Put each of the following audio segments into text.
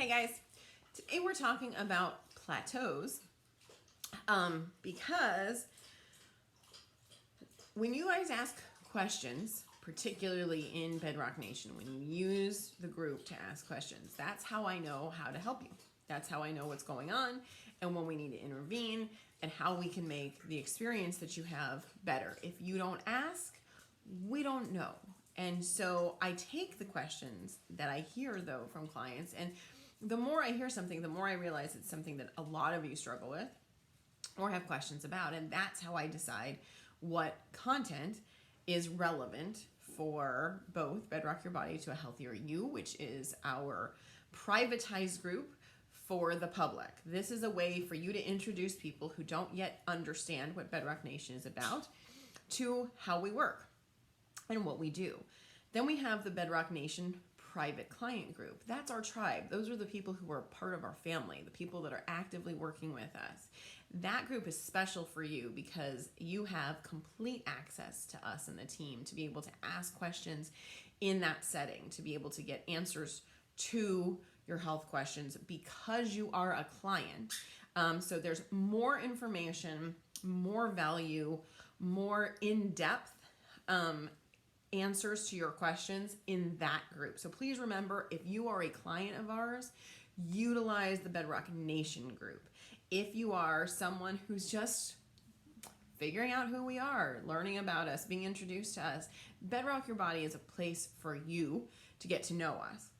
Hey guys, today we're talking about plateaus because when you guys ask questions, particularly in Bedrock Nation, when you use the group to ask questions, that's how I know how to help you. That's how I know what's going on and when we need to intervene and how we can make the experience that you have better. If you don't ask, we don't know. And so I take the questions that I hear though from clients, and the more I hear something, the more I realize it's something that a lot of you struggle with or have questions about. And that's how I decide what content is relevant for both Bedrock Your Body to a Healthier You, which is our privatized group for the public. This is a way for you to introduce people who don't yet understand what Bedrock Nation is about to how we work and what we do. Then we have the Bedrock Nation private client group. That's our tribe. Those are the people who are part of our family, the people that are actively working with us. That group is special for you because you have complete access to us and the team to be able to ask questions in that setting, to be able to get answers to your health questions because you are a client. So there's more information, more value, more in-depth answers to your questions in that group. So please remember, if you are a client of ours, utilize the Bedrock Nation group. If you are someone who's just figuring out who we are, learning about us, being introduced to us, Bedrock Your Body is a place for you to get to know us,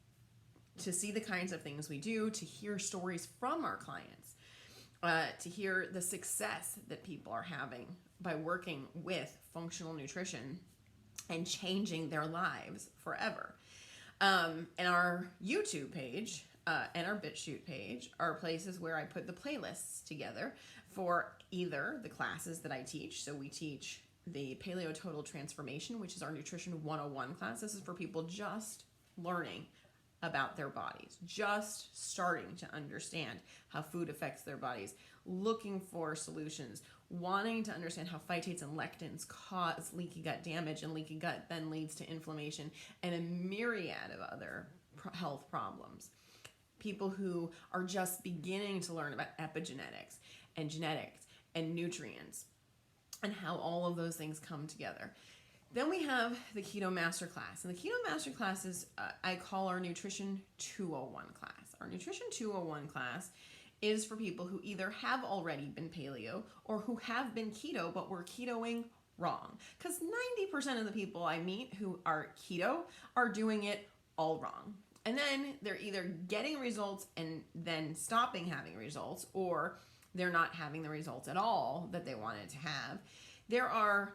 to see the kinds of things we do, to hear stories from our clients, to hear the success that people are having by working with functional nutrition and changing their lives forever. And our YouTube page and our BitChute page are places where I put the playlists together for either the classes that I teach. So we teach the Paleo Total Transformation, which is our Nutrition 101 class. This is for people just learning about their bodies, just starting to understand how food affects their bodies, looking for solutions, wanting to understand how phytates and lectins cause leaky gut damage, and leaky gut then leads to inflammation and a myriad of other health problems. People who are just beginning to learn about epigenetics and genetics and nutrients and how all of those things come together. Then we have the Keto Masterclass. And the Keto Masterclass is, I call our Nutrition 201 class. Our Nutrition 201 class is for people who either have already been paleo or who have been keto but were ketoing wrong. Because 90% of the people I meet who are keto are doing it all wrong. And then they're either getting results and then stopping having results, or they're not having the results at all that they wanted to have. There are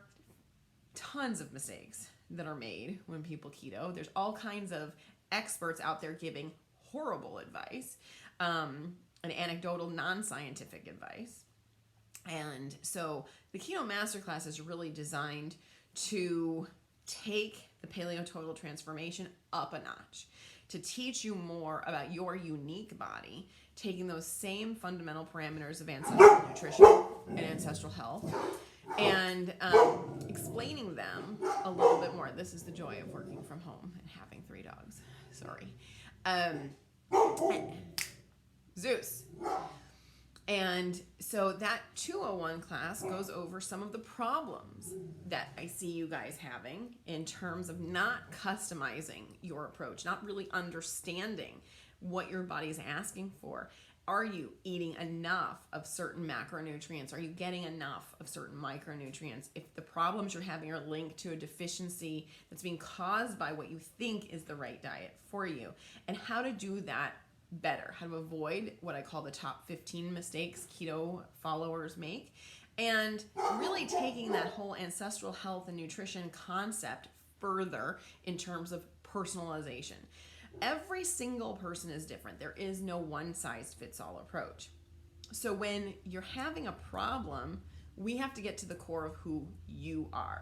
tons of mistakes that are made when people keto. There's all kinds of experts out there giving horrible advice, and anecdotal, non-scientific advice. And so the Keto Masterclass is really designed to take the Paleo Total Transformation up a notch, to teach you more about your unique body, taking those same fundamental parameters of ancestral nutrition and ancestral health, and explaining them a little bit more. This is the joy of working from home and having 3 dogs. Sorry. Zeus. And so that 201 class goes over some of the problems that I see you guys having in terms of not customizing your approach, not really understanding what your body's asking for. Are you eating enough of certain macronutrients? Are you getting enough of certain micronutrients? If the problems you're having are linked to a deficiency that's being caused by what you think is the right diet for you, and how to do that better, how to avoid what I call the top 15 mistakes keto followers make, and really taking that whole ancestral health and nutrition concept further in terms of personalization. Every single person is different. There is no one-size-fits-all approach. So when you're having a problem, we have to get to the core of who you are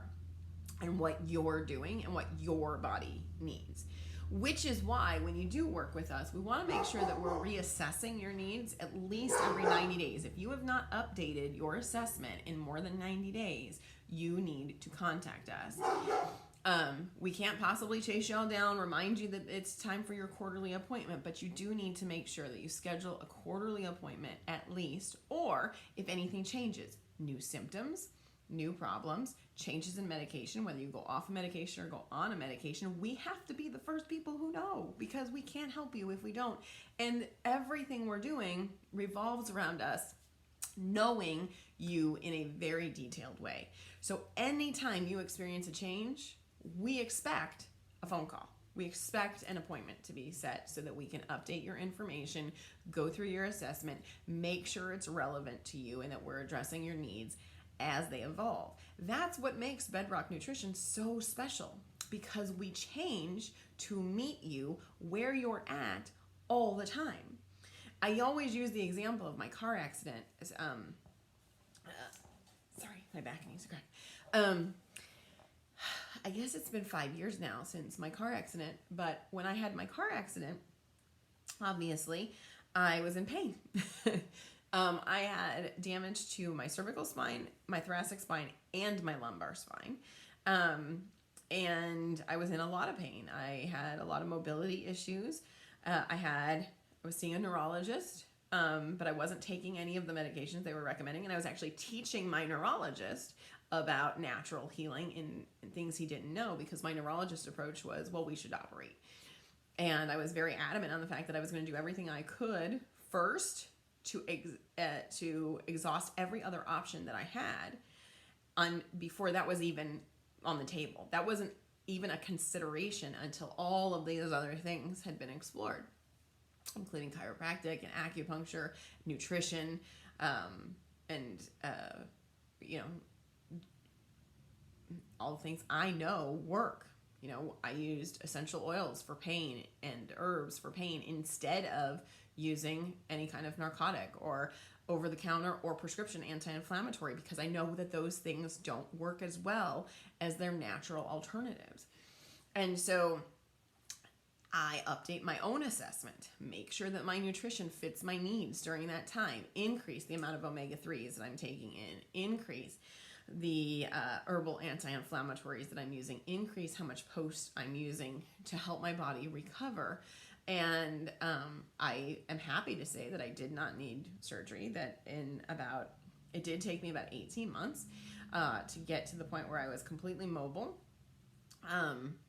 and what you're doing and what your body needs. Which is why when you do work with us, we want to make sure that we're reassessing your needs at least every 90 days. If you have not updated your assessment in more than 90 days, you need to contact us. We can't possibly chase y'all down, remind you that it's time for your quarterly appointment, but you do need to make sure that you schedule a quarterly appointment at least, or if anything changes, new symptoms, new problems, changes in medication, whether you go off a medication or go on a medication, we have to be the first people who know, because we can't help you if we don't. And everything we're doing revolves around us knowing you in a very detailed way. So anytime you experience a change, we expect a phone call. We expect an appointment to be set so that we can update your information, go through your assessment, make sure it's relevant to you and that we're addressing your needs as they evolve. That's what makes Bedrock Nutrition so special, because we change to meet you where you're at all the time. I always use the example of my car accident. Sorry, my back needs to crack. I guess it's been 5 years now since my car accident, but when I had my car accident, obviously, I was in pain. I had damage to my cervical spine, my thoracic spine, and my lumbar spine. And I was in a lot of pain. I had a lot of mobility issues. I was seeing a neurologist, but I wasn't taking any of the medications they were recommending. And I was actually teaching my neurologist about natural healing and things he didn't know, because my neurologist approach was, well, we should operate. And I was very adamant on the fact that I was going to do everything I could first to exhaust every other option that I had before that was even on the table. That wasn't even a consideration until all of these other things had been explored, including chiropractic and acupuncture, nutrition, and all the things I know work. I used essential oils for pain and herbs for pain instead of using any kind of narcotic or over-the-counter or prescription anti-inflammatory, because I know that those things don't work as well as their natural alternatives. And so I update my own assessment, make sure that my nutrition fits my needs during that time, increase the amount of omega-3s that I'm taking in, increase the herbal anti-inflammatories that I'm using, increase how much post I'm using to help my body recover. And I am happy to say that I did not need surgery, that it did take me about 18 months to get to the point where I was completely mobile.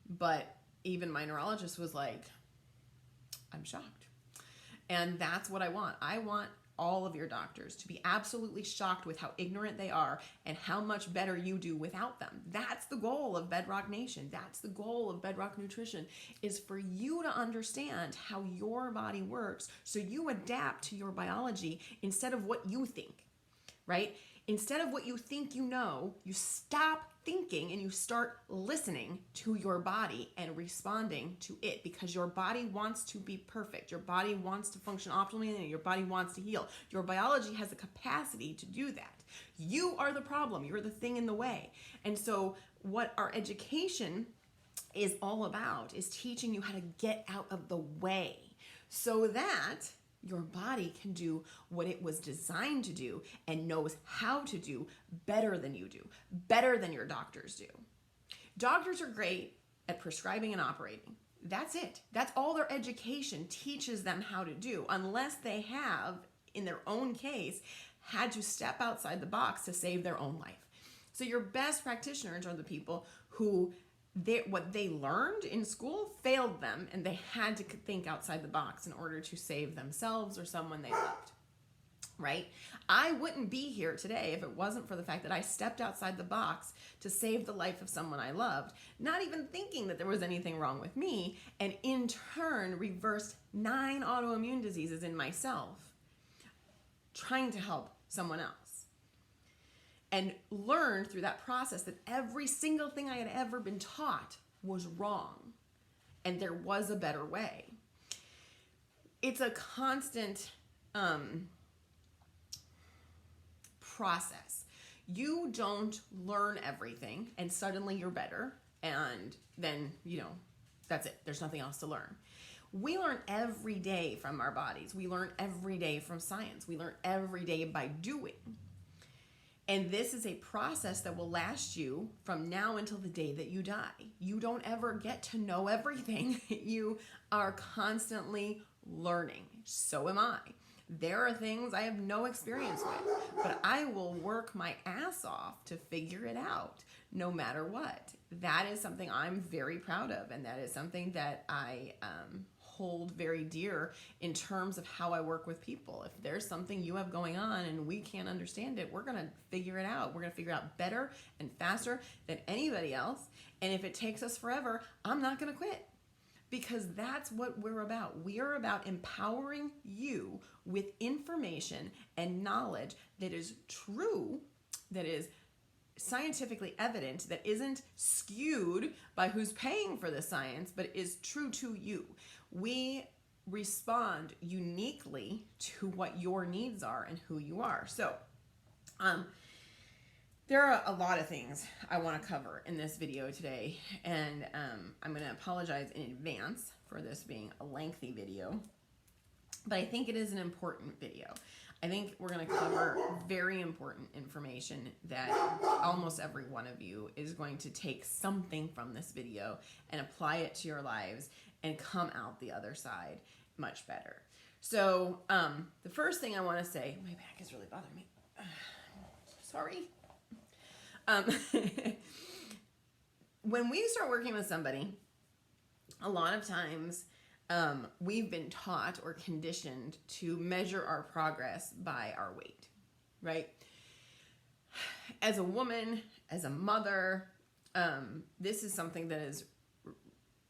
But even my neurologist was like, I'm shocked. And that's what I want. I want all of your doctors to be absolutely shocked with how ignorant they are and how much better you do without them. That's the goal of Bedrock Nation. That's the goal of Bedrock Nutrition, is for you to understand how your body works so you adapt to your biology instead of what you think, right? Instead of what you think you know, you stop thinking and you start listening to your body and responding to it, because your body wants to be perfect. Your body wants to function optimally and your body wants to heal. Your biology has the capacity to do that. You are the problem. You're the thing in the way. And so what our education is all about is teaching you how to get out of the way so that your body can do what it was designed to do and knows how to do better than you do, better than your doctors do. Doctors are great at prescribing and operating. That's it. That's all their education teaches them how to do, unless they have, in their own case, had to step outside the box to save their own life. So your best practitioners are the people who what they learned in school failed them, and they had to think outside the box in order to save themselves or someone they loved, right? I wouldn't be here today if it wasn't for the fact that I stepped outside the box to save the life of someone I loved, not even thinking that there was anything wrong with me, and in turn reversed 9 autoimmune diseases in myself, trying to help someone else. And learned through that process that every single thing I had ever been taught was wrong, and there was a better way. It's a constant process. You don't learn everything and suddenly you're better, and then, that's it. There's nothing else to learn. We learn every day from our bodies. We learn every day from science. We learn every day by doing. And this is a process that will last you from now until the day that you die. You don't ever get to know everything. You are constantly learning. So am I. There are things I have no experience with, but I will work my ass off to figure it out no matter what. That is something I'm very proud of, and that is something that I hold very dear in terms of how I work with people. If there's something you have going on and we can't understand it, we're going to figure it out. We're going to figure it out better and faster than anybody else. And if it takes us forever, I'm not going to quit, because that's what we're about. We are about empowering you with information and knowledge that is true, that is scientifically evident, that isn't skewed by who's paying for the science, but is true to you. We respond uniquely to what your needs are and who you are. So, there are a lot of things I want to cover in this video today, and I'm going to apologize in advance for this being a lengthy video, but I think it is an important video. I think we're going to cover very important information that almost every one of you is going to take something from this video and apply it to your lives and come out the other side much better. So the first thing I want to say, my back is really bothering me. Sorry. When we start working with somebody, a lot of times we've been taught or conditioned to measure our progress by our weight, right? As a woman, as a mother, this is something that is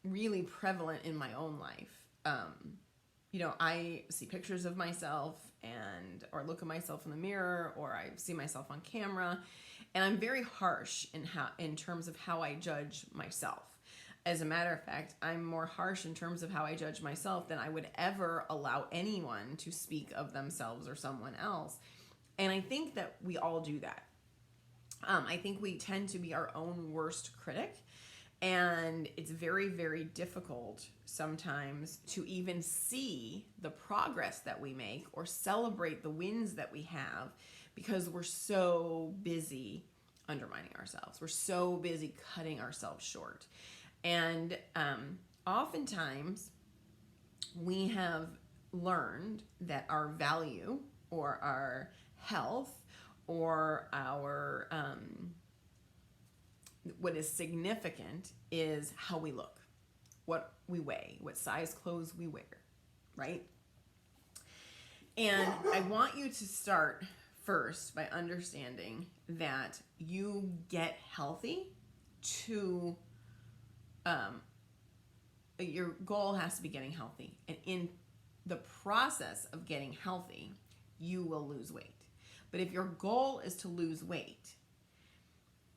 really prevalent in my own life. You know, I see pictures of myself or look at myself in the mirror, or I see myself on camera, and I'm very harsh in terms of how I judge myself. As a matter of fact, I'm more harsh in terms of how I judge myself than I would ever allow anyone to speak of themselves or someone else. And I think that we all do that. I think we tend to be our own worst critic. And it's very, very difficult sometimes to even see the progress that we make or celebrate the wins that we have, because we're so busy undermining ourselves. We're so busy cutting ourselves short. And oftentimes we have learned that our value or our health or our what is significant is how we look, what we weigh, what size clothes we wear, right? And I want you to start first by understanding that you get healthy to, your goal has to be getting healthy. And in the process of getting healthy, you will lose weight. But if your goal is to lose weight,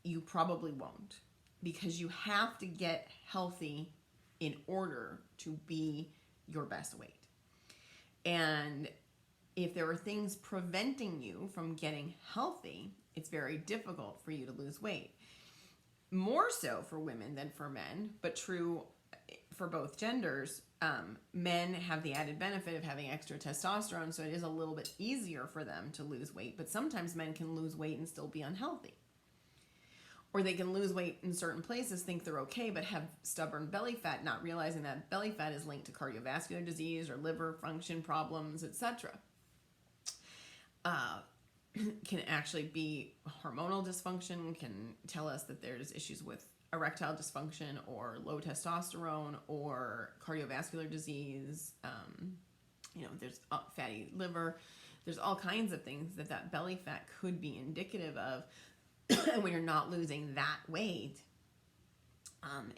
you probably won't, because you have to get healthy in order to be your best weight. And if there are things preventing you from getting healthy, it's very difficult for you to lose weight. More so for women than for men, but true for both genders. Men have the added benefit of having extra testosterone, so it is a little bit easier for them to lose weight, but sometimes men can lose weight and still be unhealthy. Or they can lose weight in certain places, think they're okay, but have stubborn belly fat, not realizing that belly fat is linked to cardiovascular disease or liver function problems, etc. Can actually be hormonal dysfunction, can tell us that there's issues with erectile dysfunction or low testosterone or cardiovascular disease. There's fatty liver. There's all kinds of things that belly fat could be indicative of. And when you're not losing that weight,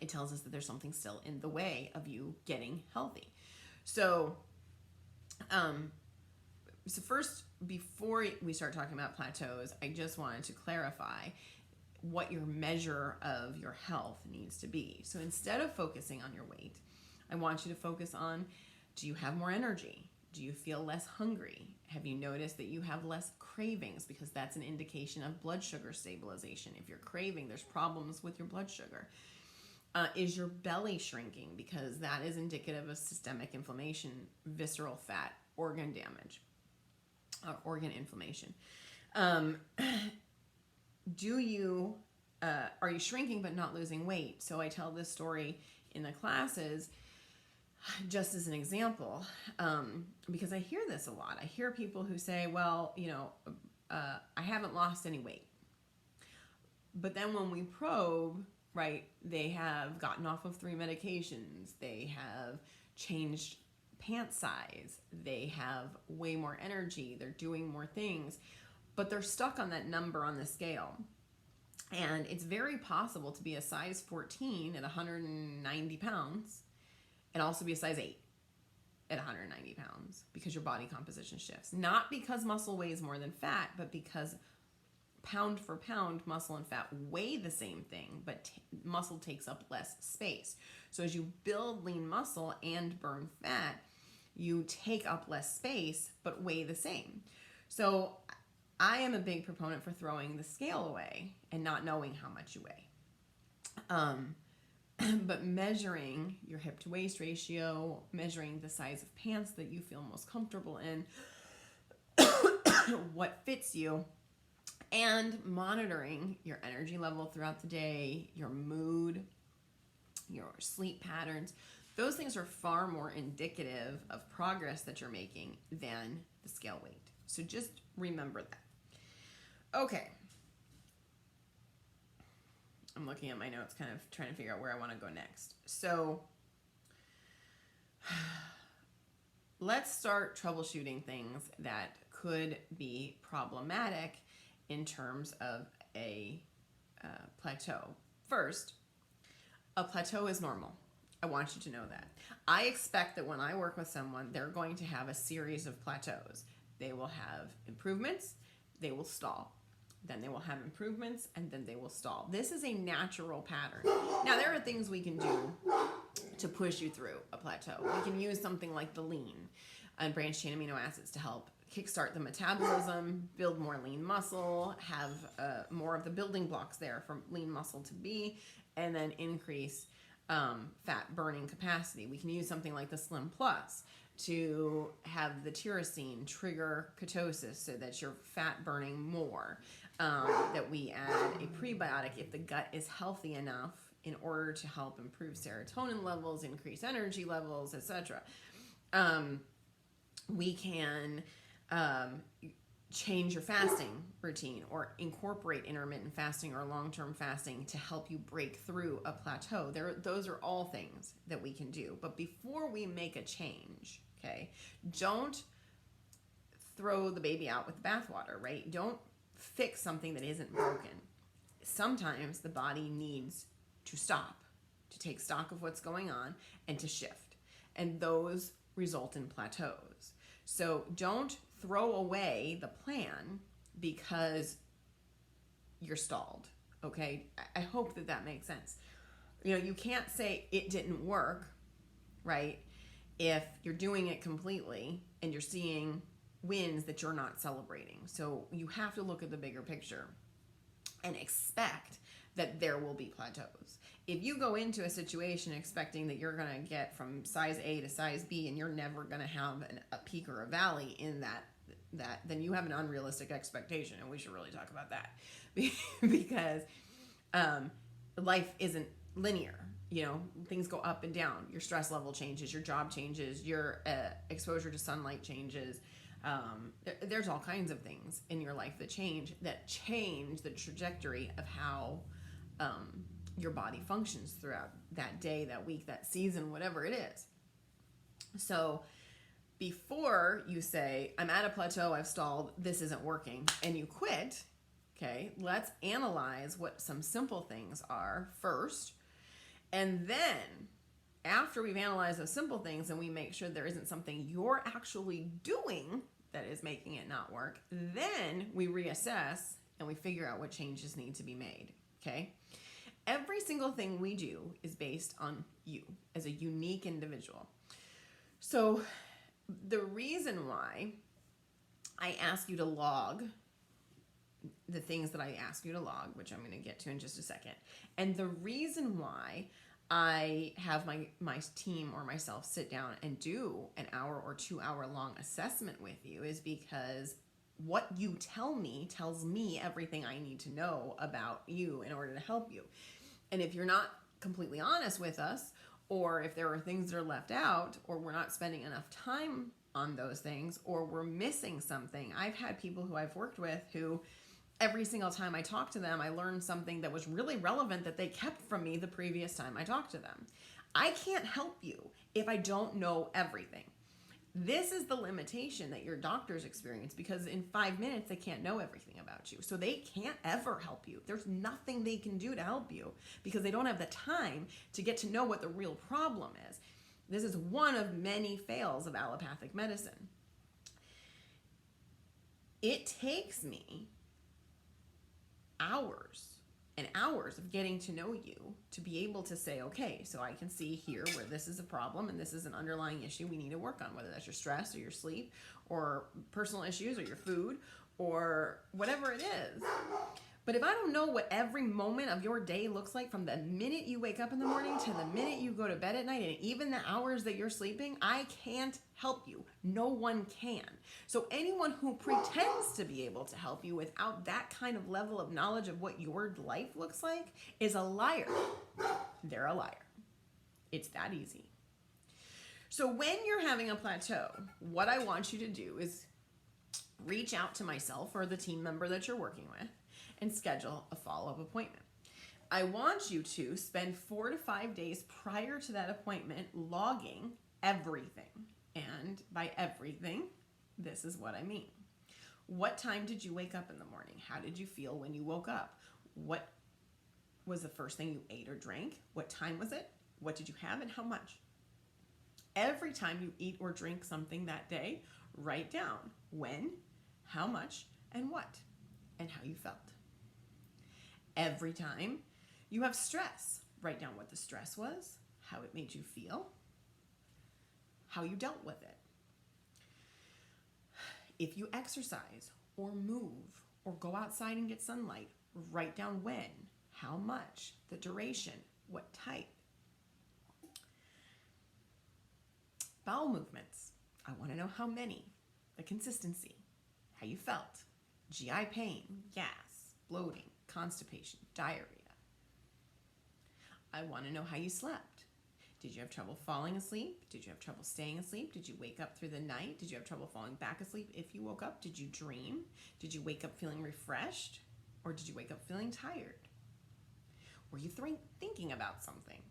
it tells us that there's something still in the way of you getting healthy. So first, before we start talking about plateaus, I just wanted to clarify what your measure of your health needs to be. So instead of focusing on your weight, I want you to focus on, do you have more energy? Do you feel less hungry? Have you noticed that you have less cravings? Because that's an indication of blood sugar stabilization. If you're craving, there's problems with your blood sugar. Is your belly shrinking? Because that is indicative of systemic inflammation, visceral fat, organ damage, organ inflammation. are you shrinking but not losing weight? So I tell this story in the classes just as an example, because I hear this a lot. I hear people who say, well, I haven't lost any weight. But then when we probe, right, they have gotten off of 3 medications, they have changed pant size, they have way more energy, they're doing more things, but they're stuck on that number on the scale. And it's very possible to be a size 14 at 190 pounds and also be a size 8 at 190 pounds because your body composition shifts. Not because muscle weighs more than fat, but because pound for pound, muscle and fat weigh the same thing, but muscle takes up less space. So as you build lean muscle and burn fat, you take up less space, but weigh the same. So I am a big proponent for throwing the scale away and not knowing how much you weigh. But measuring your hip to waist ratio, measuring the size of pants that you feel most comfortable in, what fits you, and monitoring your energy level throughout the day, your mood, your sleep patterns. Those things are far more indicative of progress that you're making than the scale weight. So just remember that. Okay. I'm looking at my notes, kind of trying to figure out where I want to go next. So let's start troubleshooting things that could be problematic in terms of a plateau. First, a plateau is normal. I want you to know that. I expect that when I work with someone, they're going to have a series of plateaus. They will have improvements, they will stall. Then they will have improvements, and then they will stall. This is a natural pattern. Now, there are things we can do to push you through a plateau. We can use something like the lean and branched chain amino acids to help kickstart the metabolism, build more lean muscle, have more of the building blocks there for lean muscle to be, and then increase fat burning capacity. We can use something like the Slim Plus to have the tyrosine trigger ketosis so that you're fat burning more. That we add a prebiotic if the gut is healthy enough in order to help improve serotonin levels, increase energy levels, etc. We can change your fasting routine or incorporate intermittent fasting or long-term fasting to help you break through a plateau. Those are all things that we can do. But before we make a change, okay, don't throw the baby out with the bathwater, right? Don't fix something that isn't broken. Sometimes the body needs to stop, to take stock of what's going on and to shift. And those result in plateaus. So don't throw away the plan because you're stalled, okay? I hope that makes sense. You can't say it didn't work, right? If you're doing it completely and you're seeing wins that you're not celebrating. So you have to look at the bigger picture and expect that there will be plateaus. If you go into a situation expecting that you're going to get from size A to size B and you're never going to have a peak or a valley in that, then you have an unrealistic expectation, and we should really talk about that because life isn't linear. Things go up and down. Your stress level changes, your job changes, your exposure to sunlight changes. There's all kinds of things in your life that change the trajectory of how your body functions throughout that day, that week, that season, whatever it is. So before you say, I'm at a plateau, I've stalled, this isn't working, and you quit, okay, let's analyze what some simple things are first. And then after we've analyzed those simple things and we make sure there isn't something you're actually doing that is making it not work, then we reassess and we figure out what changes need to be made, okay? Every single thing we do is based on you as a unique individual. So the reason why I ask you to log the things that I ask you to log, which I'm going to get to in just a second, and the reason why I have my team or myself sit down and do an hour or 2 hour long assessment with you is because what you tell me tells me everything I need to know about you in order to help you. And if you're not completely honest with us, or if there are things that are left out, or we're not spending enough time on those things, or we're missing something. I've had people who I've worked with who every single time I talk to them, I learned something that was really relevant that they kept from me the previous time I talked to them. I can't help you if I don't know everything. This is the limitation that your doctors experience, because in 5 minutes they can't know everything about you. So they can't ever help you. There's nothing they can do to help you because they don't have the time to get to know what the real problem is. This is one of many fails of allopathic medicine. It takes me hours and hours of getting to know you to be able to say, okay, so I can see here where this is a problem and this is an underlying issue we need to work on, whether that's your stress or your sleep or personal issues or your food or whatever it is. But if I don't know what every moment of your day looks like from the minute you wake up in the morning to the minute you go to bed at night, and even the hours that you're sleeping, I can't help you. No one can. So anyone who pretends to be able to help you without that kind of level of knowledge of what your life looks like is a liar. They're a liar. It's that easy. So when you're having a plateau, what I want you to do is reach out to myself or the team member that you're working with and schedule a follow-up appointment. I want you to spend 4 to 5 days prior to that appointment logging everything. And by everything, this is what I mean. What time did you wake up in the morning? How did you feel when you woke up? What was the first thing you ate or drank? What time was it? What did you have and how much? Every time you eat or drink something that day, write down when, how much, and what, and how you felt. Every time you have stress, write down what the stress was, how it made you feel, how you dealt with it. If you exercise or move or go outside and get sunlight, write down when, how much, the duration, what type. Bowel movements, I want to know how many, the consistency, how you felt, GI pain, gas, bloating, constipation, diarrhea. I want to know how you slept. Did you have trouble falling asleep? Did you have trouble staying asleep? Did you wake up through the night? Did you have trouble falling back asleep if you woke up? Did you dream? Did you wake up feeling refreshed? Or did you wake up feeling tired? Were you thinking about something?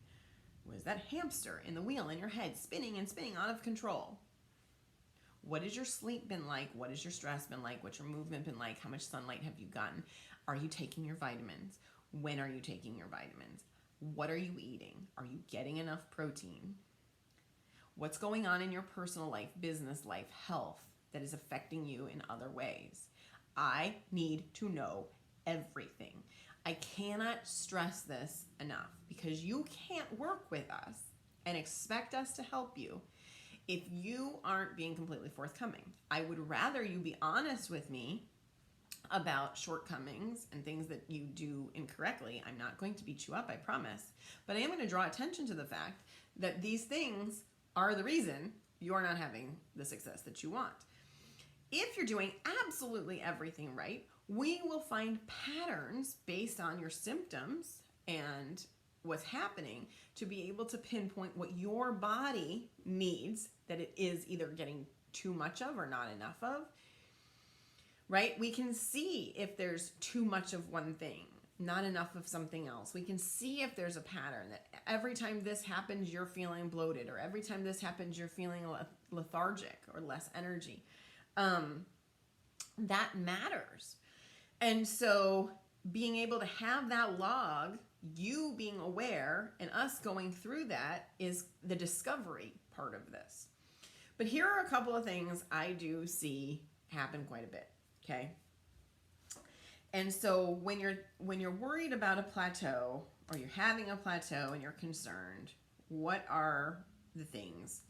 Was that hamster in the wheel in your head spinning and spinning out of control? What has your sleep been like? What has your stress been like? What's your movement been like? How much sunlight have you gotten? Are you taking your vitamins? When are you taking your vitamins? What are you eating? Are you getting enough protein? What's going on in your personal life, business life, health that is affecting you in other ways? I need to know everything. I cannot stress this enough because you can't work with us and expect us to help you if you aren't being completely forthcoming. I would rather you be honest with me about shortcomings and things that you do incorrectly. I'm not going to beat you up, I promise. But I am going to draw attention to the fact that these things are the reason you're not having the success that you want. If you're doing absolutely everything right, we will find patterns based on your symptoms and what's happening to be able to pinpoint what your body needs that it is either getting too much of or not enough of. Right? We can see if there's too much of one thing, not enough of something else. We can see if there's a pattern that every time this happens, you're feeling bloated, or every time this happens, you're feeling lethargic or less energy. That matters. And so being able to have that log, you being aware, and us going through that is the discovery part of this. But here are a couple of things I do see happen quite a bit. Okay. And so when you're worried about a plateau or you're having a plateau and you're concerned, what are the things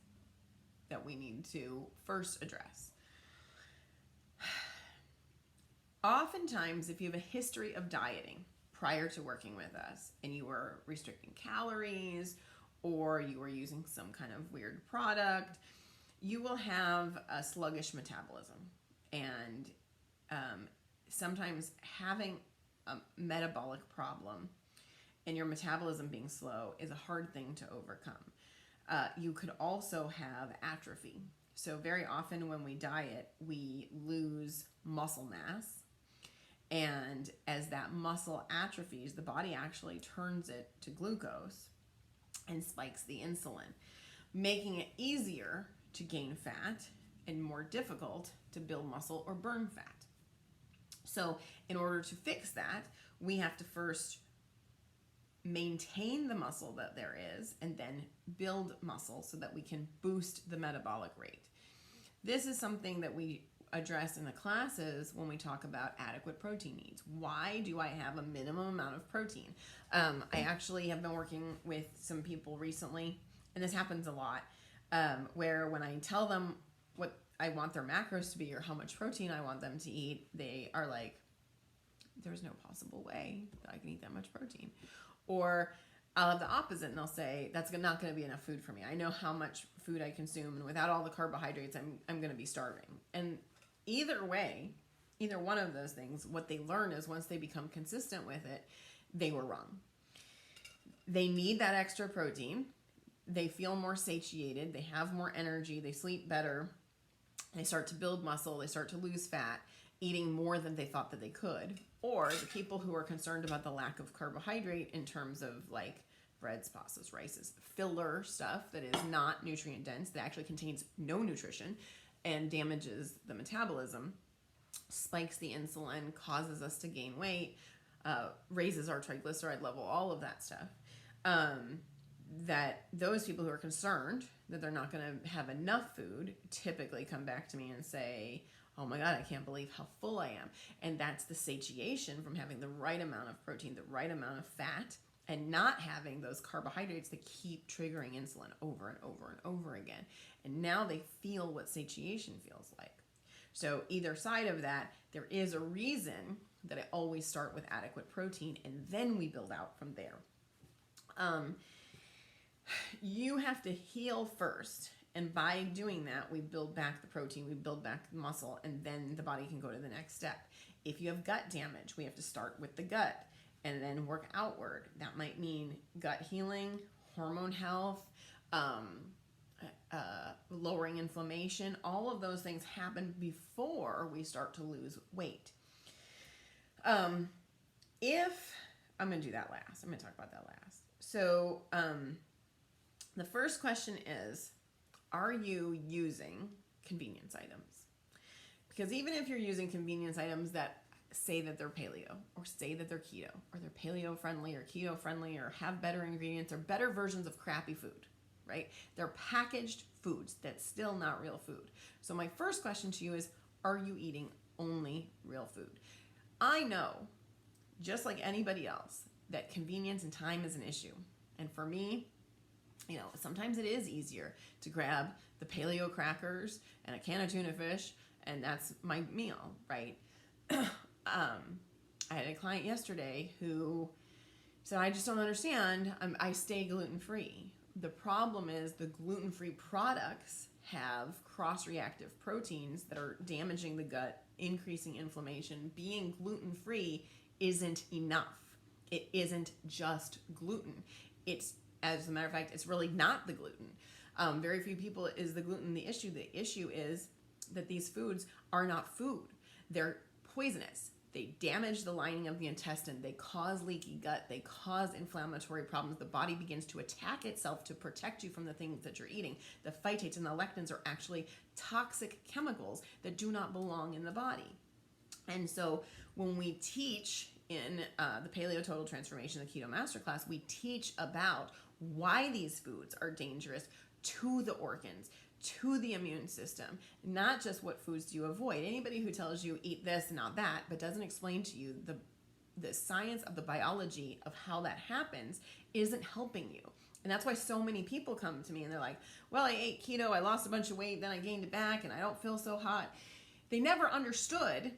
that we need to first address? Oftentimes, if you have a history of dieting prior to working with us and you were restricting calories or you were using some kind of weird product, you will have a sluggish metabolism. And sometimes having a metabolic problem and your metabolism being slow is a hard thing to overcome. You could also have atrophy. So very often when we diet, we lose muscle mass. And as that muscle atrophies, the body actually turns it to glucose and spikes the insulin, making it easier to gain fat and more difficult to build muscle or burn fat. So in order to fix that, we have to first maintain the muscle that there is and then build muscle so that we can boost the metabolic rate. This is something that we address in the classes when we talk about adequate protein needs. Why do I have a minimum amount of protein? I actually have been working with some people recently, and this happens a lot, where when I tell them what I want their macros to be or how much protein I want them to eat, they are like, there's no possible way that I can eat that much protein. Or I'll have the opposite, and they'll say, that's not going to be enough food for me. I know how much food I consume, and without all the carbohydrates, I'm going to be starving. And either way, either one of those things, what they learn is once they become consistent with it, they were wrong. They need that extra protein. They feel more satiated. They have more energy. They sleep better. They start to build muscle. They start to lose fat, eating more than they thought that they could. Or the people who are concerned about the lack of carbohydrate in terms of like breads, pastas, rices, filler stuff that is not nutrient dense, that actually contains no nutrition and damages the metabolism, spikes the insulin, causes us to gain weight, raises our triglyceride level, all of that stuff. That those people who are concerned that they're not going to have enough food typically come back to me and say, oh my God, I can't believe how full I am. And that's the satiation from having the right amount of protein, the right amount of fat, and not having those carbohydrates that keep triggering insulin over and over and over again. And now they feel what satiation feels like. So either side of that, there is a reason that I always start with adequate protein, and then we build out from there. You have to heal first. And by doing that, we build back the protein, we build back the muscle, and then the body can go to the next step. If you have gut damage, we have to start with the gut and then work outward. That might mean gut healing, hormone health, lowering inflammation. All of those things happen before we start to lose weight. I'm going to do that last. I'm going to talk about that last. So the first question is, are you using convenience items? Because even if you're using convenience items that say that they're paleo or say that they're keto or they're paleo friendly or keto friendly or have better ingredients or better versions of crappy food, right? They're packaged foods that's still not real food. So my first question to you is, are you eating only real food? I know, just like anybody else, that convenience and time is an issue. And for me, sometimes it is easier to grab the paleo crackers and a can of tuna fish, and that's my meal, right? I had a client yesterday who said, I just don't understand. I stay gluten-free. The problem is the gluten-free products have cross-reactive proteins that are damaging the gut, increasing inflammation. Being gluten-free isn't enough. It isn't just gluten. As a matter of fact, it's really not the gluten. Very few people is the gluten the issue. The issue is that these foods are not food. They're poisonous. They damage the lining of the intestine. They cause leaky gut. They cause inflammatory problems. The body begins to attack itself to protect you from the things that you're eating. The phytates and the lectins are actually toxic chemicals that do not belong in the body. And so when we teach in the Paleo Total Transformation, the Keto Masterclass, we teach about why these foods are dangerous to the organs, to the immune system, not just what foods do you avoid. Anybody who tells you eat this and not that, but doesn't explain to you the science of the biology of how that happens, isn't helping you. And that's why so many people come to me and they're like, well, I ate keto, I lost a bunch of weight, then I gained it back, and I don't feel so hot. They never understood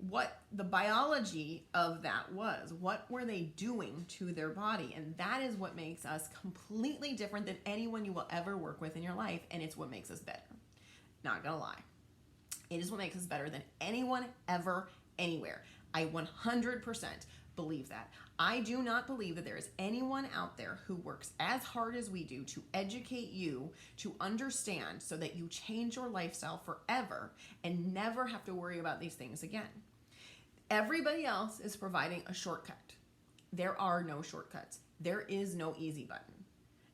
what the biology of that was. What were they doing to their body? And that is what makes us completely different than anyone you will ever work with in your life, and it's what makes us better. Not gonna lie. It is what makes us better than anyone ever, anywhere. I 100% believe that. I do not believe that there is anyone out there who works as hard as we do to educate you to understand so that you change your lifestyle forever and never have to worry about these things again. Everybody else is providing a shortcut. There are no shortcuts. There is no easy button.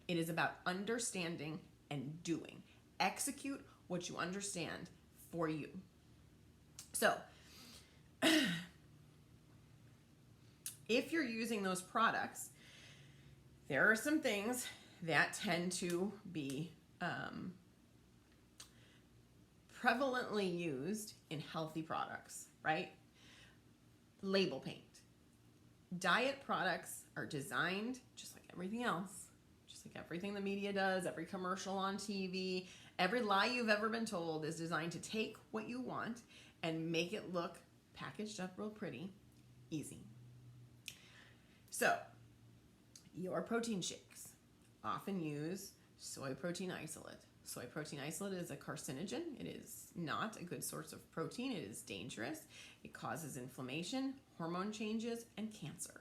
It is about understanding and doing. Execute what you understand for you. So, if you're using those products, there are some things that tend to be prevalently used in healthy products, right? Label paint. Diet products are designed, just like everything else, just like everything the media does, every commercial on TV, every lie you've ever been told is designed to take what you want and make it look packaged up real pretty, easy. So, your protein shakes often use soy protein isolate. Soy protein isolate is a carcinogen. It is not a good source of protein. It is dangerous. It causes inflammation, hormone changes, and cancer.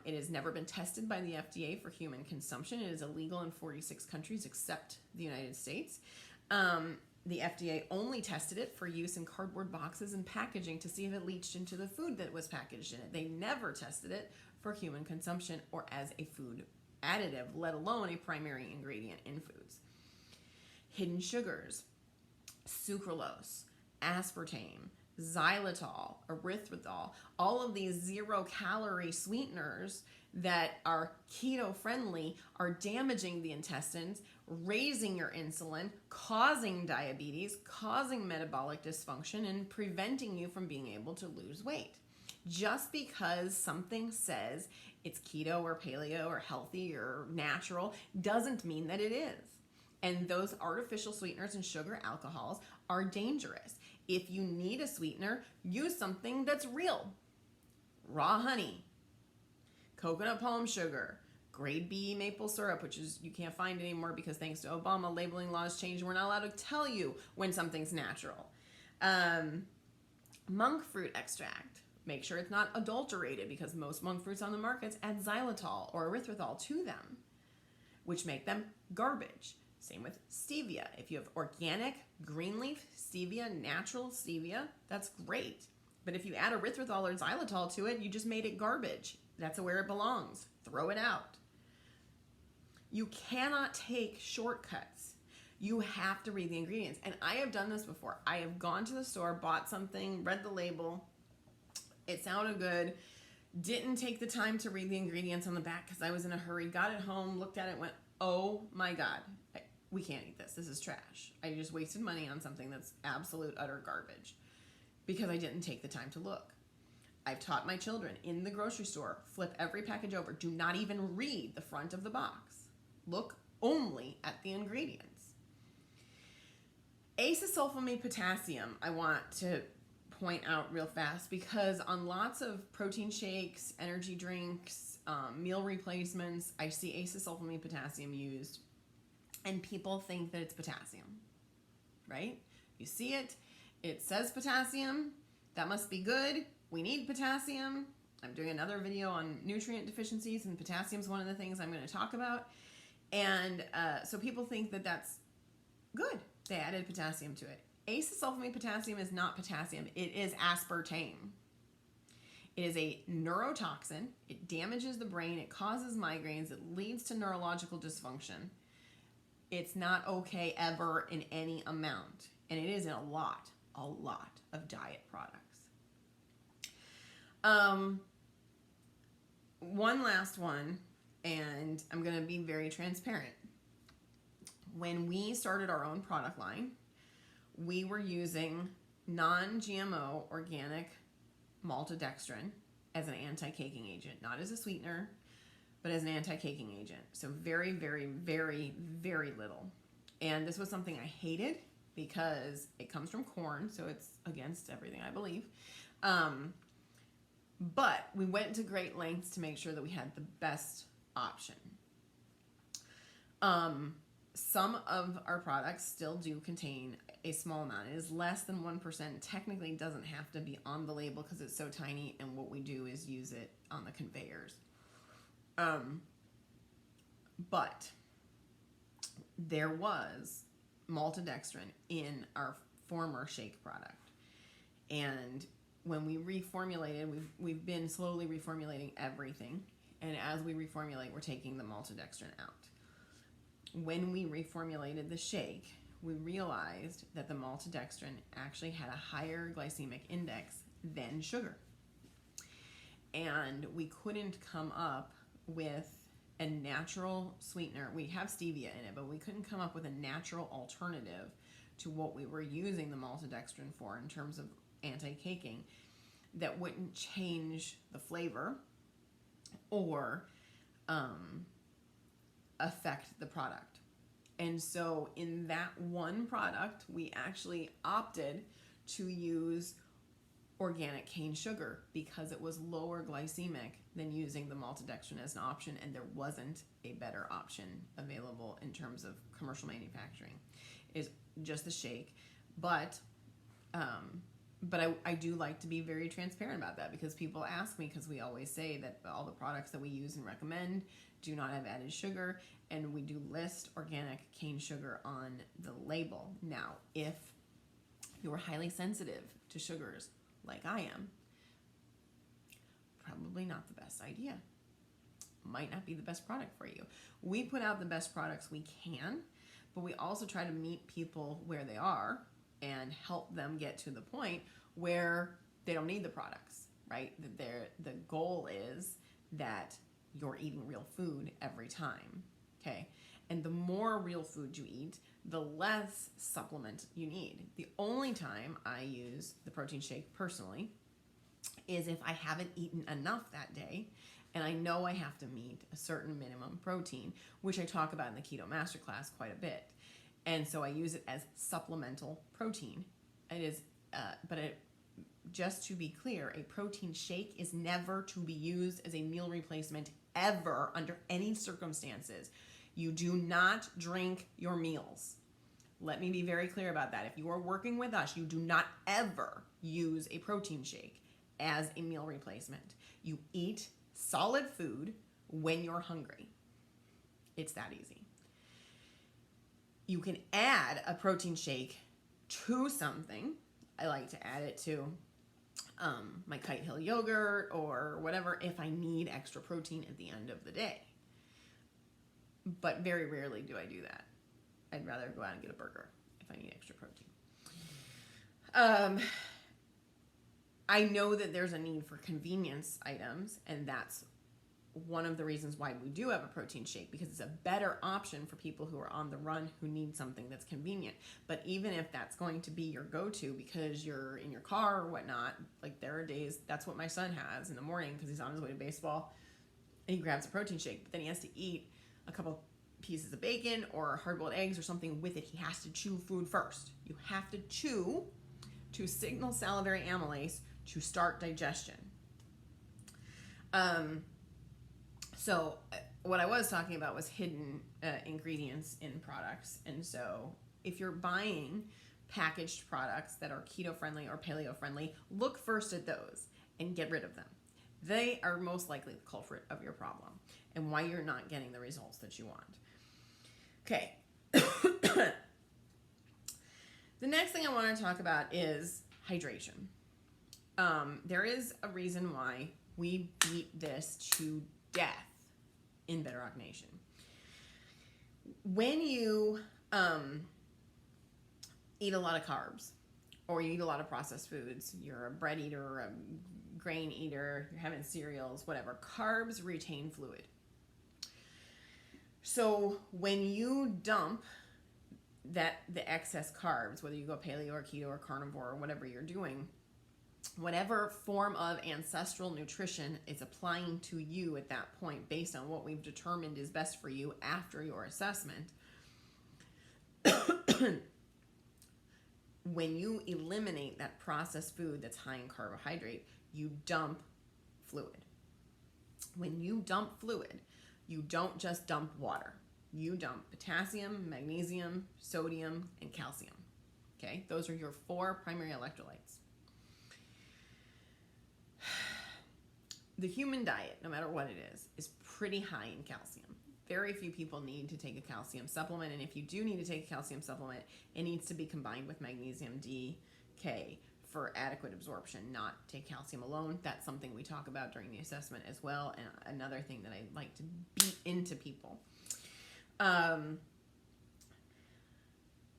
It has never been tested by the FDA for human consumption. It is illegal in 46 countries except the United States. The FDA only tested it for use in cardboard boxes and packaging to see if it leached into the food that was packaged in it. They never tested it for human consumption or as a food additive, let alone a primary ingredient in foods. Hidden sugars, sucralose, aspartame, xylitol, erythritol, all of these 0-calorie sweeteners that are keto friendly are damaging the intestines, raising your insulin, causing diabetes, causing metabolic dysfunction, and preventing you from being able to lose weight. Just because something says it's keto or paleo or healthy or natural doesn't mean that it is. And those artificial sweeteners and sugar alcohols are dangerous. If you need a sweetener, use something that's real. Raw honey, coconut palm sugar, grade B maple syrup, which is you can't find anymore because thanks to Obama, labeling laws changed. We're not allowed to tell you when something's natural. Monk fruit extract. Make sure it's not adulterated because most monk fruits on the markets add xylitol or erythritol to them, which make them garbage. Same with stevia. If you have organic green leaf stevia, natural stevia, that's great. But if you add erythritol or xylitol to it, you just made it garbage. That's where it belongs. Throw it out. You cannot take shortcuts. You have to read the ingredients. And I have done this before. I have gone to the store, bought something, read the label. It sounded good. Didn't take the time to read the ingredients on the back because I was in a hurry. Got it home, looked at it, went, oh my God. We can't eat this. This is trash. I just wasted money on something that's absolute utter garbage because I didn't take the time to look. I've taught my children in the grocery store, flip every package over. Do not even read the front of the box. Look only at the ingredients. Acesulfamide potassium, I want to point out real fast because on lots of protein shakes, energy drinks, meal replacements, I see acesulfamide potassium used. And people think that it's potassium, right? You see it, it says potassium, that must be good, we need potassium. I'm doing another video on nutrient deficiencies and potassium is one of the things I'm going to talk about. And so people think that that's good, they added potassium to it. Acesulfamide potassium is not potassium, it is aspartame. It is a neurotoxin, it damages the brain, it causes migraines, it leads to neurological dysfunction. It's not okay ever in any amount. And it is in a lot of diet products. One last one, and I'm going to be very transparent. When we started our own product line, we were using non-GMO organic maltodextrin as an anti-caking agent, not as a sweetener, but as an anti-caking agent. So very, very, very, very little. And this was something I hated because it comes from corn, so it's against everything I believe. But we went to great lengths to make sure that we had the best option. Some of our products still do contain a small amount. It is less than 1%. Technically doesn't have to be on the label because it's so tiny, and what we do is use it on the conveyors. But there was maltodextrin in our former shake product. And when we reformulated, we've been slowly reformulating everything. And as we reformulate, we're taking the maltodextrin out. When we reformulated the shake, we realized that the maltodextrin actually had a higher glycemic index than sugar. And we couldn't come up with a natural sweetener. We have stevia in it, but we couldn't come up with a natural alternative to what we were using the maltodextrin for in terms of anti-caking that wouldn't change the flavor or affect the product. And so in that one product, we actually opted to use organic cane sugar because it was lower glycemic than using the maltodextrin as an option, and there wasn't a better option available in terms of commercial manufacturing. It's just the shake. But I do like to be very transparent about that because people ask me, because we always say that all the products that we use and recommend do not have added sugar, and we do list organic cane sugar on the label. Now, if you're highly sensitive to sugars like I am, probably not the best idea. Might not be the best product for you. We put out the best products we can, but we also try to meet people where they are and help them get to the point where they don't need the products, right? The goal is that you're eating real food every time, okay? And the more real food you eat, the less supplement you need. The only time I use the protein shake personally is if I haven't eaten enough that day and I know I have to meet a certain minimum protein, which I talk about in the Keto Masterclass quite a bit. And so I use it as supplemental protein. It is, just to be clear, a protein shake is never to be used as a meal replacement ever under any circumstances. You do not drink your meals. Let me be very clear about that. If you are working with us, you do not ever use a protein shake as a meal replacement. You eat solid food when you're hungry. It's that easy. You can add a protein shake to something. I like to add it to my Kite Hill yogurt or whatever if I need extra protein at the end of the day. But very rarely do I do that. I'd rather go out and get a burger if I need extra protein. I know that there's a need for convenience items, and that's one of the reasons why we do have a protein shake, because it's a better option for people who are on the run who need something that's convenient. But even if that's going to be your go-to because you're in your car or whatnot, like there are days, that's what my son has in the morning because he's on his way to baseball, and he grabs a protein shake, but then he has to eat a couple pieces of bacon or hard-boiled eggs or something with it. He has to chew food first. You have to chew to signal salivary amylase to start digestion. So what I was talking about was hidden ingredients in products. And so if you're buying packaged products that are keto-friendly or paleo-friendly, look first at those and get rid of them. They are most likely the culprit of your problem and why you're not getting the results that you want. Okay. The next thing I want to talk about is hydration. There is a reason why we beat this to death in Bedrock Nation. When you eat a lot of carbs or you eat a lot of processed foods, you're a bread eater or a grain eater, you're having cereals, whatever, carbs retain fluid. So when you dump the excess carbs, whether you go paleo or keto or carnivore or whatever you're doing, whatever form of ancestral nutrition is applying to you at that point based on what we've determined is best for you after your assessment, when you eliminate that processed food that's high in carbohydrate, you dump fluid. When you dump fluid, you don't just dump water. You dump potassium, magnesium, sodium, and calcium. Okay, those are your 4 primary electrolytes. The human diet, no matter what it is pretty high in calcium. Very few people need to take a calcium supplement, and if you do need to take a calcium supplement, it needs to be combined with magnesium DK for adequate absorption, not take calcium alone. That's something we talk about during the assessment as well, and another thing that I like to beat into people.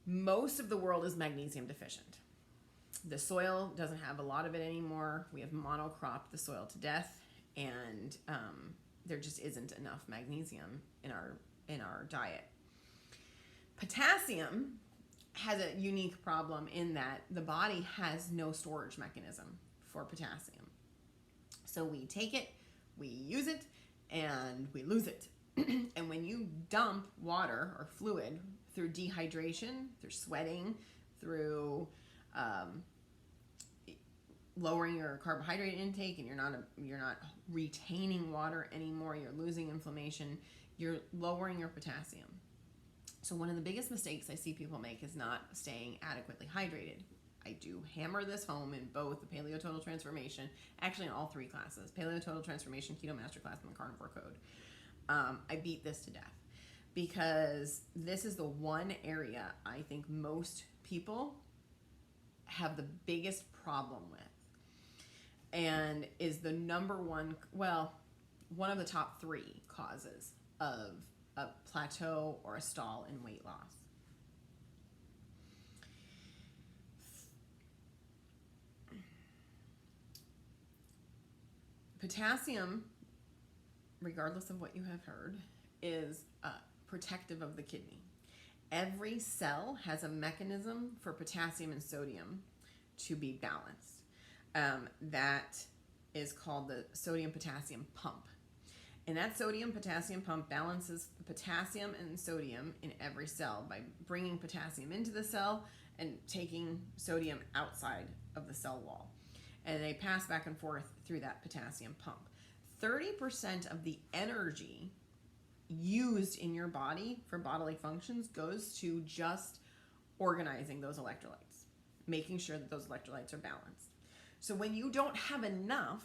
Most of the world is magnesium deficient. The soil doesn't have a lot of it anymore. We have monocropped the soil to death, and there just isn't enough magnesium in our diet. Potassium has a unique problem in that the body has no storage mechanism for potassium. So we take it, we use it, and we lose it. And when you dump water or fluid through dehydration, through sweating, through lowering your carbohydrate intake, and you're not retaining water anymore, you're losing inflammation, you're lowering your potassium. So one of the biggest mistakes I see people make is not staying adequately hydrated. I do hammer this home in both the Paleo Total Transformation, actually in all 3 classes, Paleo Total Transformation, Keto Masterclass, and the Carnivore Code. I beat this to death because this is the one area I think most people have the biggest problem with, and is the number one, one of the top 3 causes of a plateau or a stall in weight loss. Potassium, regardless of what you have heard, is protective of the kidney. Every cell has a mechanism for potassium and sodium to be balanced. That is called the sodium-potassium pump. And that sodium-potassium pump balances the potassium and sodium in every cell by bringing potassium into the cell and taking sodium outside of the cell wall. And they pass back and forth through that potassium pump. 30% of the energy used in your body for bodily functions goes to just organizing those electrolytes, making sure that those electrolytes are balanced. So when you don't have enough,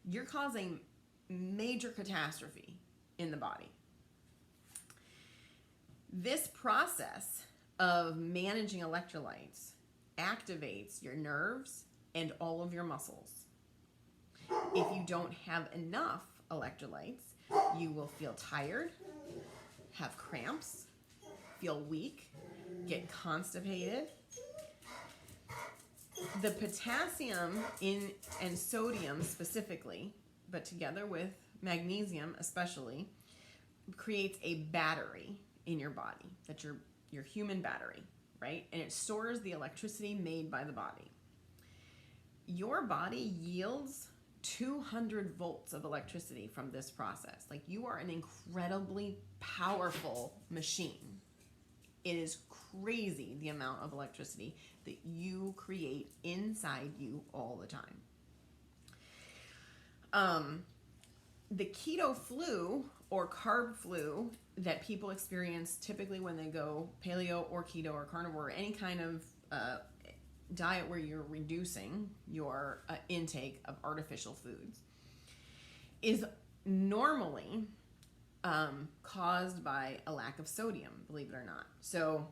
you're causing major catastrophe in the body. This process of managing electrolytes activates your nerves and all of your muscles. If you don't have enough electrolytes, you will feel tired, have cramps, feel weak, get constipated. The potassium and sodium specifically, but together with magnesium especially, creates a battery in your body. That's your human battery, right? And it stores the electricity made by the body. Your body yields 200 volts of electricity from this process. Like, you are an incredibly powerful machine. It is crazy the amount of electricity that you create inside you all the time. The keto flu or carb flu that people experience typically when they go paleo or keto or carnivore or any kind of diet where you're reducing your intake of artificial foods is normally caused by a lack of sodium, believe it or not. So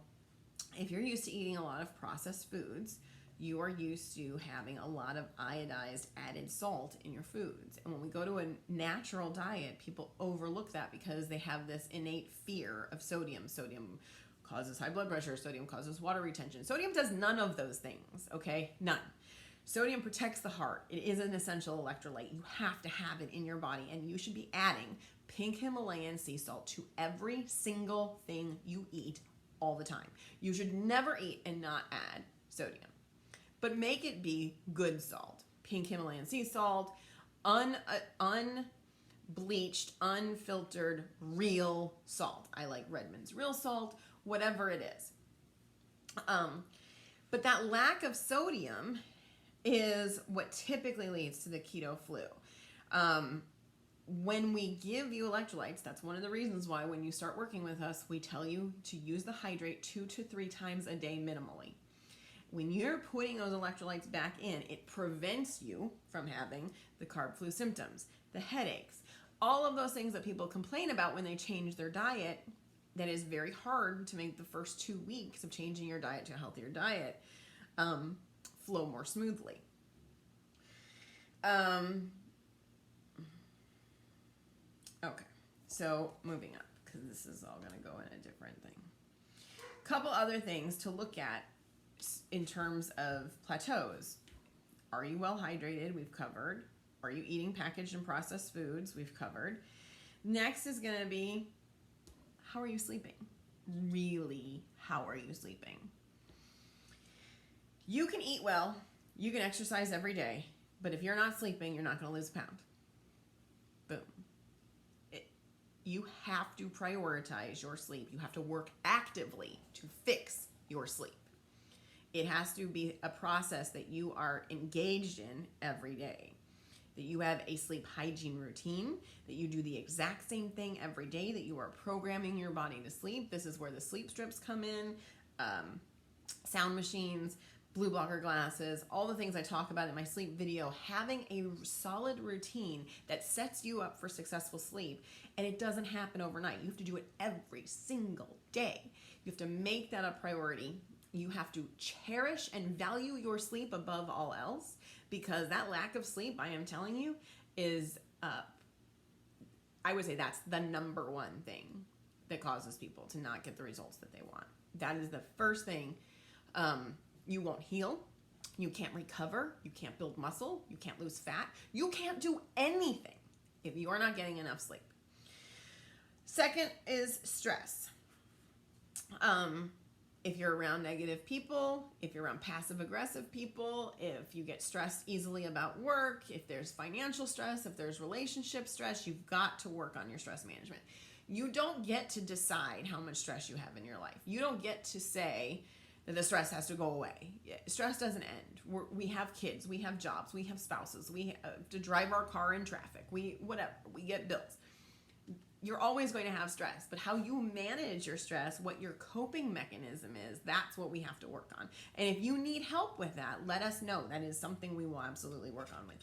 if you're used to eating a lot of processed foods, you are used to having a lot of iodized added salt in your foods. And when we go to a natural diet, people overlook that because they have this innate fear of sodium. Sodium causes high blood pressure. Sodium causes water retention. Sodium does none of those things, okay? None. Sodium protects the heart. It is an essential electrolyte. You have to have it in your body, and you should be adding pink Himalayan sea salt to every single thing you eat all the time. You should never eat and not add sodium. But make it be good salt. Pink Himalayan sea salt, unbleached, unfiltered, real salt. I like Redmond's real salt, whatever it is. But that lack of sodium is what typically leads to the keto flu. When we give you electrolytes, that's one of the reasons why when you start working with us, we tell you to use the hydrate 2 to 3 times a day minimally. when you're putting those electrolytes back in, it prevents you from having the carb flu symptoms, the headaches, all of those things that people complain about when they change their diet. That is very hard to make the first 2 weeks of changing your diet to a healthier diet flow more smoothly. Okay, so moving up, because this is all going to go in a different thing. Couple other things to look at in terms of plateaus. Are you well hydrated? We've covered. Are you eating packaged and processed foods? We've covered. Next is going to be, how are you sleeping? Really, how are you sleeping? You can eat well, you can exercise every day, but if you're not sleeping, you're not going to lose a pound. Boom. You have to prioritize your sleep. You have to work actively to fix your sleep. It has to be a process that you are engaged in every day. That you have a sleep hygiene routine, that you do the exact same thing every day, that you are programming your body to sleep. This is where the sleep strips come in, sound machines, blue blocker glasses, all the things I talk about in my sleep video. Having a solid routine that sets you up for successful sleep, and it doesn't happen overnight. You have to do it every single day. You have to make that a priority. You have to cherish and value your sleep above all else, because that lack of sleep, I am telling you, is, I would say that's the number one thing that causes people to not get the results that they want. That is the first thing. You won't heal. You can't recover. You can't build muscle. You can't lose fat. You can't do anything if you are not getting enough sleep. Second is stress. If you're around negative people, if you're around passive-aggressive people, if you get stressed easily about work, if there's financial stress, if there's relationship stress, you've got to work on your stress management. You don't get to decide how much stress you have in your life. You don't get to say that the stress has to go away. Stress doesn't end. We have kids, we have jobs, we have spouses, we have to drive our car in traffic, we get bills. You're always going to have stress, but how you manage your stress, what your coping mechanism is, that's what we have to work on. And if you need help with that, let us know. That is something we will absolutely work on with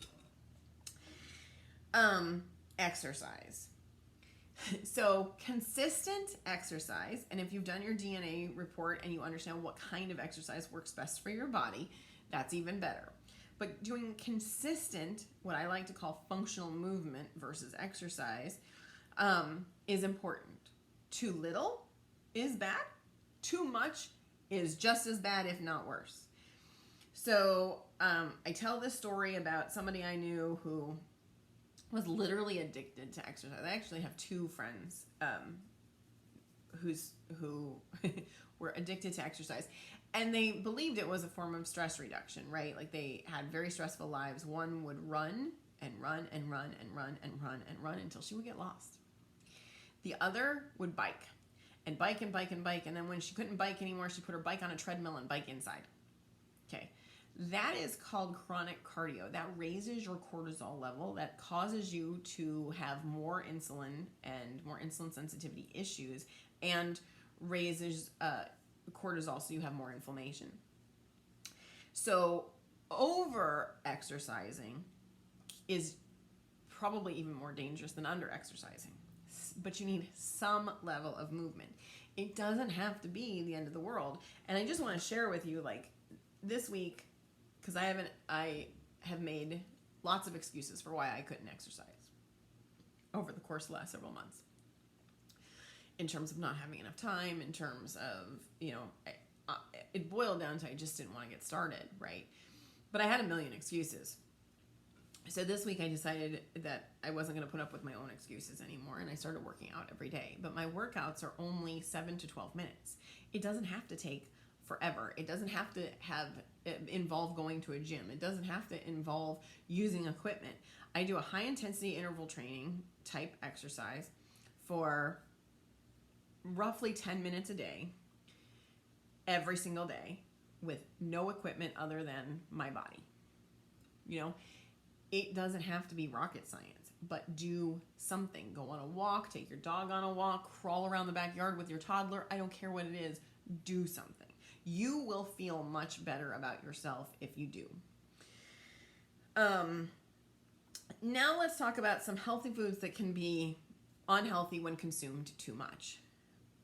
you. Exercise. So consistent exercise, and if you've done your DNA report and you understand what kind of exercise works best for your body, that's even better. But doing consistent, what I like to call functional movement versus exercise, is important. Too little is bad. Too much is just as bad, if not worse. So I tell this story about somebody I knew who was literally addicted to exercise. I actually have two friends who were addicted to exercise. And they believed it was a form of stress reduction, right? Like they had very stressful lives. One would run and run and run and run and run and run until she would get lost. The other would bike and bike and bike and bike. And then when she couldn't bike anymore, she put her bike on a treadmill and bike inside. Okay. That is called chronic cardio. That raises your cortisol level. That causes you to have more insulin and more insulin sensitivity issues, and raises cortisol, so you have more inflammation. So over exercising is probably even more dangerous than under exercising. But you need some level of movement. It doesn't have to be the end of the world. And I just want to share with you, like, this week, because I have made lots of excuses for why I couldn't exercise over the course of the last several months. In terms of not having enough time, in terms of, it boiled down to I just didn't want to get started, right? But I had a million excuses. So this week I decided that I wasn't going to put up with my own excuses anymore, and I started working out every day. But my workouts are only 7 to 12 minutes. It doesn't have to take forever. It doesn't have to involve going to a gym. It doesn't have to involve using equipment. I do a high intensity interval training type exercise for roughly 10 minutes a day, every single day, with no equipment other than my body. It doesn't have to be rocket science, but do something. Go on a walk, take your dog on a walk, crawl around the backyard with your toddler. I don't care what it is. Do something. You will feel much better about yourself if you do. Now let's talk about some healthy foods that can be unhealthy when consumed too much.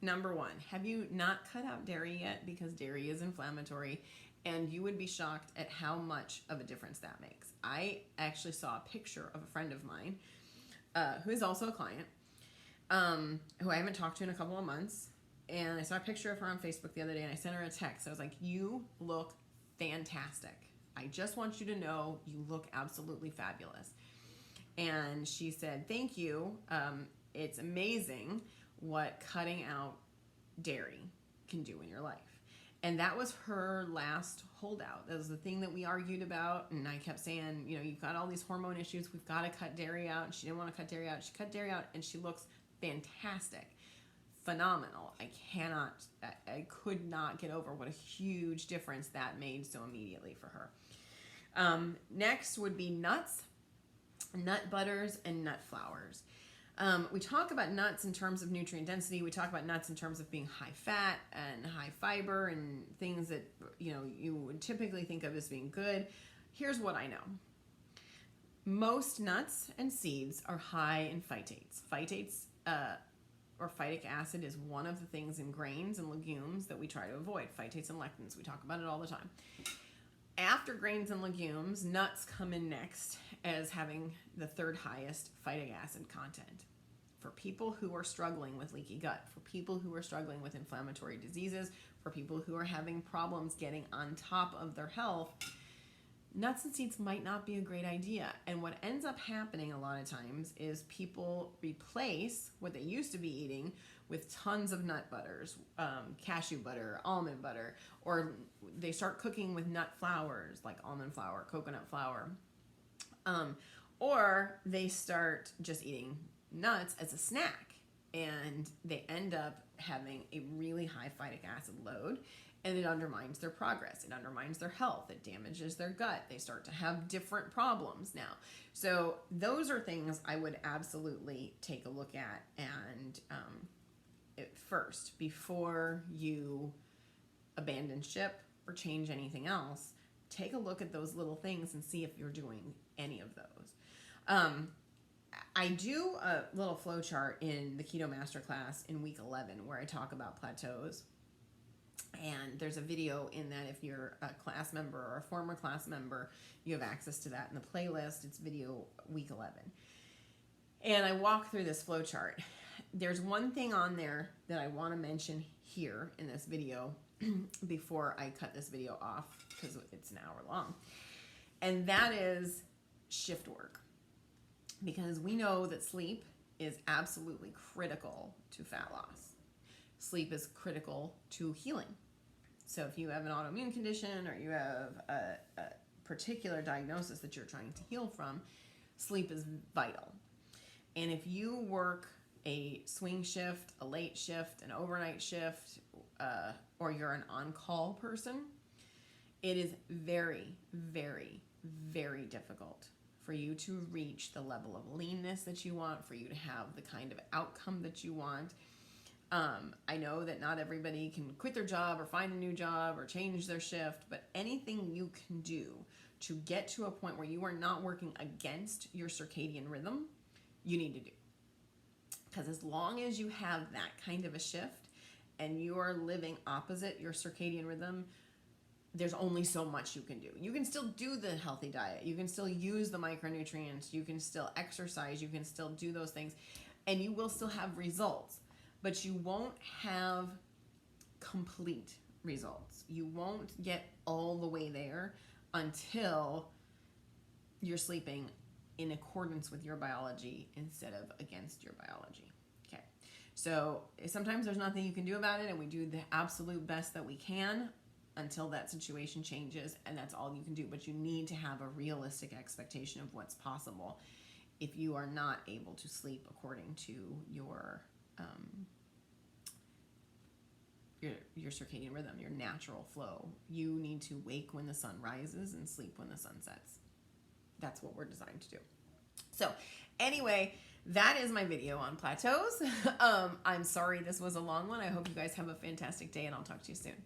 Number one, have you not cut out dairy yet? Because dairy is inflammatory, and you would be shocked at how much of a difference that makes. I actually saw a picture of a friend of mine who is also a client, who I haven't talked to in a couple of months. And I saw a picture of her on Facebook the other day, and I sent her a text. I was like, you look fantastic. I just want you to know you look absolutely fabulous. And she said, thank you. It's amazing what cutting out dairy can do in your life. And that was her last holdout. That was the thing that we argued about. And I kept saying, you know, you've got all these hormone issues. We've got to cut dairy out. And she didn't want to cut dairy out. She cut dairy out, and she looks fantastic. Phenomenal. I could not get over what a huge difference that made so immediately for her. Next would be nuts, nut butters, and nut flours. We talk about nuts in terms of nutrient density. We talk about nuts in terms of being high fat and high fiber and things that, you know, you would typically think of as being good. Here's what I know. Most nuts and seeds are high in phytates. Phytates, or phytic acid, is one of the things in grains and legumes that we try to avoid. Phytates and lectins, we talk about it all the time. After grains and legumes, nuts come in next as having the third highest phytic acid content. For people who are struggling with leaky gut, for people who are struggling with inflammatory diseases, for people who are having problems getting on top of their health, nuts and seeds might not be a great idea. And what ends up happening a lot of times is people replace what they used to be eating with tons of nut butters, cashew butter, almond butter, or they start cooking with nut flours like almond flour, coconut flour, or they start just eating nuts as a snack, and they end up having a really high phytic acid load, and it undermines their progress. It undermines their health. It damages their gut. They start to have different problems now. So those are things I would absolutely take a look at and first, before you abandon ship or change anything else, take a look at those little things and see if you're doing any of those. I do a little flow chart in the Keto Masterclass in week 11 where I talk about plateaus. And there's a video in that. If you're a class member or a former class member, you have access to that in the playlist. It's video week 11. And I walk through this flow chart. There's one thing on there that I want to mention here in this video before I cut this video off, because it's an hour long. And that is shift work. Because we know that sleep is absolutely critical to fat loss. Sleep is critical to healing. So if you have an autoimmune condition or you have a particular diagnosis that you're trying to heal from, sleep is vital. And if you work a swing shift, a late shift, an overnight shift, or you're an on-call person, it is very, very, very difficult for you to reach the level of leanness that you want, for you to have the kind of outcome that you want. I know that not everybody can quit their job or find a new job or change their shift, but anything you can do to get to a point where you are not working against your circadian rhythm, you need to do. Because as long as you have that kind of a shift and you are living opposite your circadian rhythm, there's only so much you can do. You can still do the healthy diet. You can still use the micronutrients. You can still exercise. You can still do those things. And you will still have results. But you won't have complete results. You won't get all the way there until you're sleeping in accordance with your biology instead of against your biology. Okay. So sometimes there's nothing you can do about it, and we do the absolute best that we can until that situation changes, and that's all you can do. But you need to have a realistic expectation of what's possible if you are not able to sleep according to your circadian rhythm, your natural flow. You need to wake when the sun rises and sleep when the sun sets. That's what we're designed to do. So anyway, that is my video on plateaus. I'm sorry this was a long one. I hope you guys have a fantastic day, and I'll talk to you soon.